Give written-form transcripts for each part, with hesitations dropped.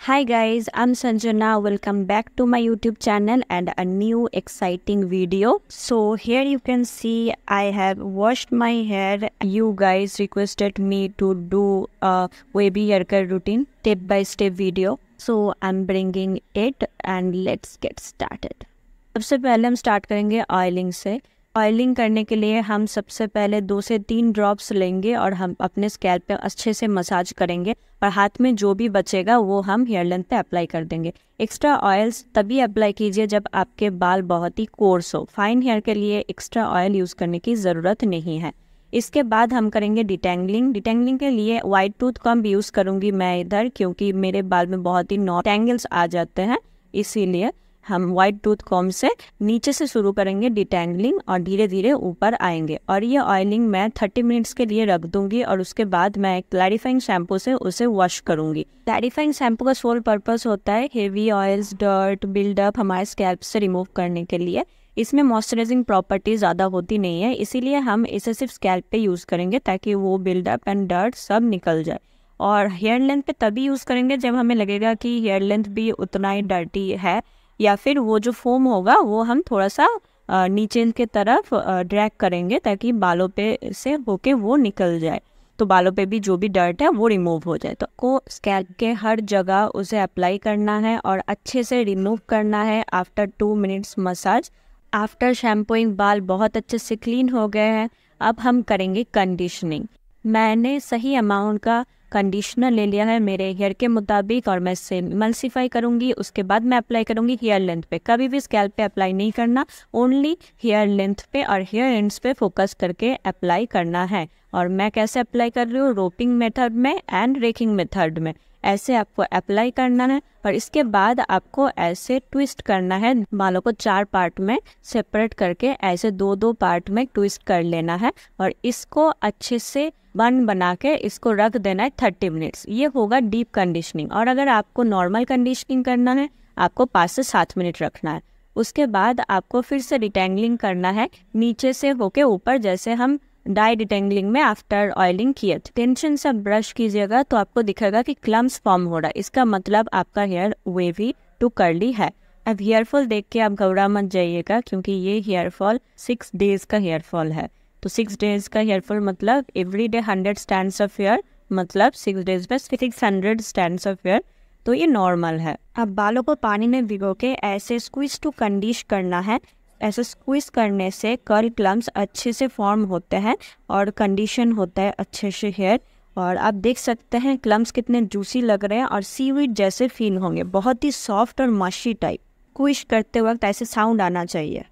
Hi guys, I'm Sanjana. Welcome back to my YouTube channel and a new exciting video. So here you can see I have washed my hair. You guys requested me to do a wavy haircut routine step by step video. So I'm bringing it and let's get started. सबसे पहले हम start करेंगे oiling से। Oiling करने के लिए हम सबसे पहले 2 से 3 ड्रॉप्स लेंगे और हम अपने स्कैल्प पे अच्छे से मसाज करेंगे और हाथ में जो भी बचेगा वो हम हेयर लेंथ पे अप्लाई कर देंगे। एक्स्ट्रा ऑयल्स तभी अप्लाई कीजिए जब आपके बाल बहुत ही कोर्स हो। फाइन हेयर के लिए एक्स्ट्रा ऑयल यूज़ करने की ज़रूरत नहीं है। इसके बाद हम करेंगे डिटेंगलिंग। डिटेंगलिंग के लिए वाइट टूथ कॉम्ब यूज़ करूँगी मैं इधर, क्योंकि मेरे बाल में बहुत ही नॉट टैंगल्स आ जाते हैं, इसीलिए हम वाइट टूथ कॉम्ब से नीचे से शुरू करेंगे डिटेंगलिंग और धीरे धीरे ऊपर आएंगे। और ये ऑयलिंग मैं 30 मिनट्स के लिए रख दूंगी और उसके बाद मैं क्लैरिफाइंग शैम्पू से उसे वॉश करूंगी। क्लैरिफाइंग शैम्पू का सोल पर्पस होता है हेवी ऑयल्स, डर्ट, बिल्डअप हमारे स्कैल्प से रिमूव करने के लिए। इसमें मॉइस्चराइजिंग प्रॉपर्टी ज़्यादा होती नहीं है, इसीलिए हम इसे सिर्फ स्कैल्प पे यूज़ करेंगे ताकि वो बिल्डअप एंड डर्ट सब निकल जाए। और हेयर लेंथ पे तभी यूज़ करेंगे जब हमें लगेगा कि हेयर लेंथ भी उतना ही डर्टी है, या फिर वो जो फोम होगा वो हम थोड़ा सा नीचे की तरफ ड्रैग करेंगे ताकि बालों पे से होके वो निकल जाए, तो बालों पे भी जो भी डर्ट है वो रिमूव हो जाए। तो को स्कैल्प के हर जगह उसे अप्लाई करना है और अच्छे से रिमूव करना है after 2 minutes massage. After shampooing बाल बहुत अच्छे से क्लीन हो गए हैं। अब हम करेंगे कंडीशनिंग। मैंने सही अमाउंट का कंडीशनर ले लिया है मेरे हेयर के मुताबिक और मैं इसे इमल्सिफाई करूंगी। उसके बाद मैं अप्लाई करूंगी हेयर लेंथ पे। कभी भी स्कैल्प पे अप्लाई नहीं करना, ओनली हेयर लेंथ पे और हेयर एंड्स पे फोकस करके अप्लाई करना है। और मैं कैसे अप्लाई कर रही हूँ, रोपिंग मेथड में एंड रेकिंग मेथड में ऐसे आपको अप्लाई करना है। और इसके बाद आपको ऐसे ट्विस्ट करना है, बालों को 4 पार्ट में सेपरेट करके ऐसे 2-2 पार्ट में ट्विस्ट कर लेना है और इसको अच्छे से बन बना के इसको रख देना है 30 मिनट्स। ये होगा डीप कंडीशनिंग। और अगर आपको नॉर्मल कंडीशनिंग करना है आपको 5 से 7 मिनट रखना है। उसके बाद आपको फिर से डिटेंगलिंग करना है नीचे से होके ऊपर, जैसे हम डाई डिटेंगलिंग में आफ्टर ऑयलिंग किए थे। टेंशन से ब्रश कीजिएगा तो आपको दिखेगा कि क्लम्स फॉर्म हो रहा है, इसका मतलब आपका हेयर वेवी टू कर्ली है। अब हेयरफॉल देख के आप घबरा मत जाइएगा, क्योंकि ये हेयरफॉल 6 डेज का हेयरफॉल है। तो 6 डेज का हेयरफॉल मतलब every day 100 strands of hair, मतलब 6 डेज में 600 स्टैंड्स ऑफ हेयर, तो ये नॉर्मल है। अब बालों को पानी में भिगो के ऐसे स्क्वीज टू कंडीश करना है। ऐसे स्क्वीज करने से कर्ल क्लम्स अच्छे से फॉर्म होते हैं और कंडीशन होता है अच्छे से हेयर। और आप देख सकते हैं क्लम्स कितने जूसी लग रहे हैं और सीवीड जैसे फील होंगे, बहुत ही सॉफ्ट और मशी टाइप। स्क्वीज करते वक्त ऐसे साउंड आना चाहिए।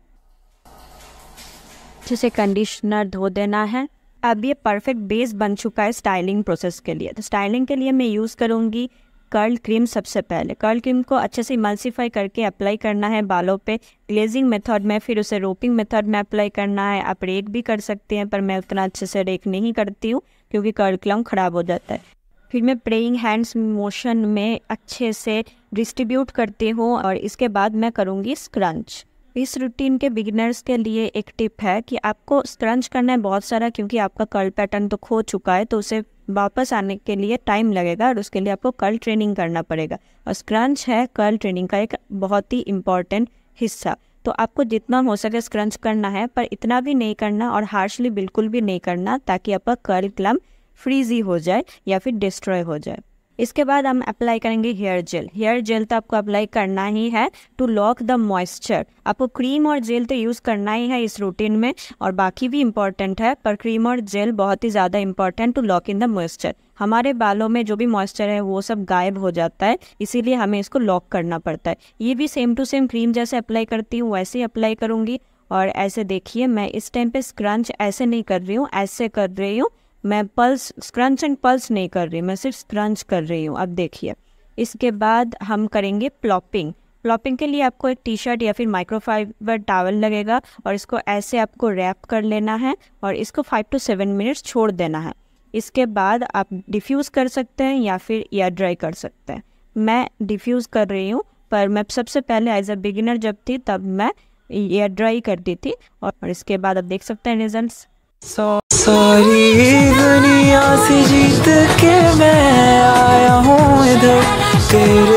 जिसे कंडीशनर धो देना है। अब ये परफेक्ट बेस बन चुका है स्टाइलिंग प्रोसेस के लिए। तो स्टाइलिंग के लिए मैं यूज़ करूँगी कर्ल क्रीम। सबसे पहले कर्ल क्रीम को अच्छे से इमल्सिफाई करके अप्लाई करना है बालों पे ग्लेजिंग मेथड में, फिर उसे रोपिंग मेथड में अप्लाई करना है। आप रेक भी कर सकते हैं, पर मैं उतना अच्छे से रेक नहीं करती हूँ क्योंकि कर्ल क्लम ख़राब हो जाता है। फिर मैं प्रेइंग हैंड्स मोशन में अच्छे से डिस्ट्रीब्यूट करती हूँ और इसके बाद मैं करूँगी स्क्रंच। इस रूटीन के बिगिनर्स के लिए एक टिप है कि आपको स्क्रंच करना है बहुत सारा, क्योंकि आपका कर्ल पैटर्न तो खो चुका है, तो उसे वापस आने के लिए टाइम लगेगा और उसके लिए आपको कर्ल ट्रेनिंग करना पड़ेगा। और स्क्रंच है कर्ल ट्रेनिंग का एक बहुत ही इम्पॉर्टेंट हिस्सा। तो आपको जितना हो सके स्क्रंच करना है, पर इतना भी नहीं करना और हार्शली बिल्कुल भी नहीं करना, ताकि आपका कर्ल क्लम फ्रीजी हो जाए या फिर डिस्ट्रॉय हो जाए। इसके बाद हम अप्लाई करेंगे हेयर जेल। हेयर जेल तो आपको अप्लाई करना ही है टू लॉक द मॉइस्चर। आपको क्रीम और जेल तो यूज़ करना ही है इस रूटीन में, और बाकी भी इम्पॉर्टेंट है, पर क्रीम और जेल बहुत ही ज़्यादा important to lock in the moisture. हमारे बालों में जो भी मॉइस्चर है वो सब गायब हो जाता है, इसीलिए हमें इसको लॉक करना पड़ता है। ये भी सेम टू सेम क्रीम जैसे अप्लाई करती हूँ वैसे ही अप्लाई करूँगी। और ऐसे देखिए, मैं इस टाइम पे स्क्रंच ऐसे नहीं कर रही हूँ, ऐसे कर रही हूँ। मैं पल्स, स्क्रंच एंड पल्स नहीं कर रही, मैं सिर्फ स्क्रंच कर रही हूँ। अब देखिए, इसके बाद हम करेंगे प्लॉपिंग। प्लॉपिंग के लिए आपको एक टी शर्ट या फिर माइक्रोफाइबर टॉवल लगेगा और इसको ऐसे आपको रैप कर लेना है और इसको 5 to 7 मिनट्स छोड़ देना है। इसके बाद आप डिफ्यूज़ कर सकते हैं या फिर एयर ड्राई कर सकते हैं। मैं डिफ्यूज़ कर रही हूँ, पर मैं सबसे पहले एज अ बिगिनर जब थी तब मैं एयर ड्राई करती थी। और इसके बाद आप देख सकते हैं रिजल्ट्स। सारी दुनिया से जीत के मैं आया हूँ इधर तेरे